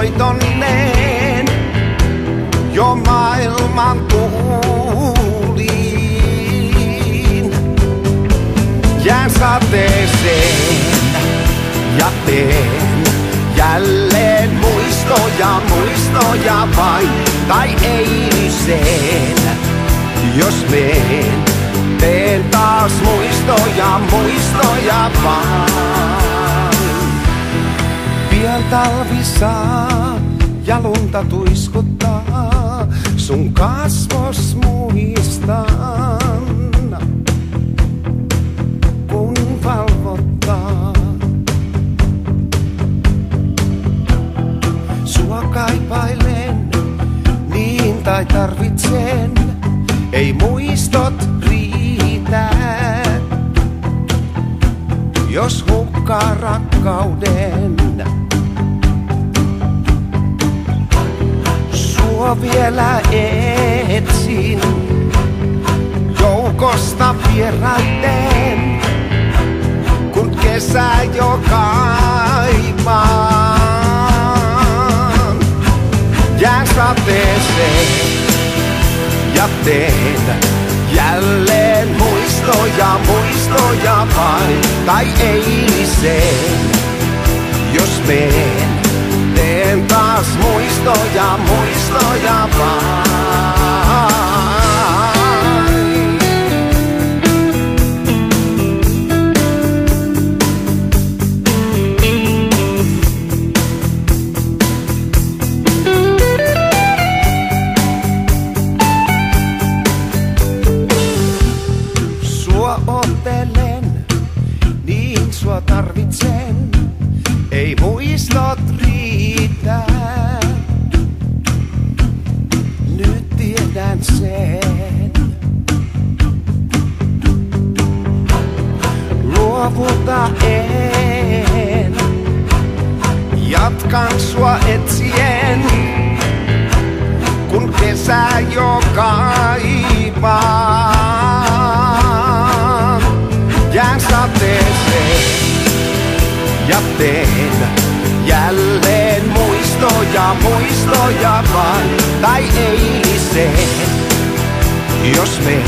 soitonneen jo maailman tuuliin. Jään sateeseen ja teen jälleen muistoja vain, tai eiliseen. Jos meen, teen taas muistoja vain. Pian talvi saa ja lunta tuiskuttaa, sun kasvos muistan, kun valvottaa. Sua kaipailen, niin tai tarvitsen, ei muistot riitä, jos hukkaa rakkauden. Sua vielä etsin joukosta vieraiden, kun kesä jo kaipaan. Jään sateeseen ja teen jälleen muistoja vain, tai eiliseen. Jos meen, teen taas muistoja vain. Ottelen, niin sua tarvitsen, ei muistot riitä. Nyt tiedän sen. Luovuta en, jatkan sua etsien, kun kesä jo kaipaa. Jään sateeseen ja teen jälleen muistoja vain, tai eiliseen. Jos meen,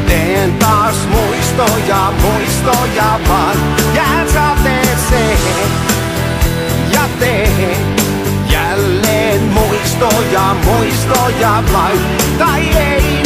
teen taas muistoja vain. Jään sateeseen ja teen jälleen muistoja vain, tai ei.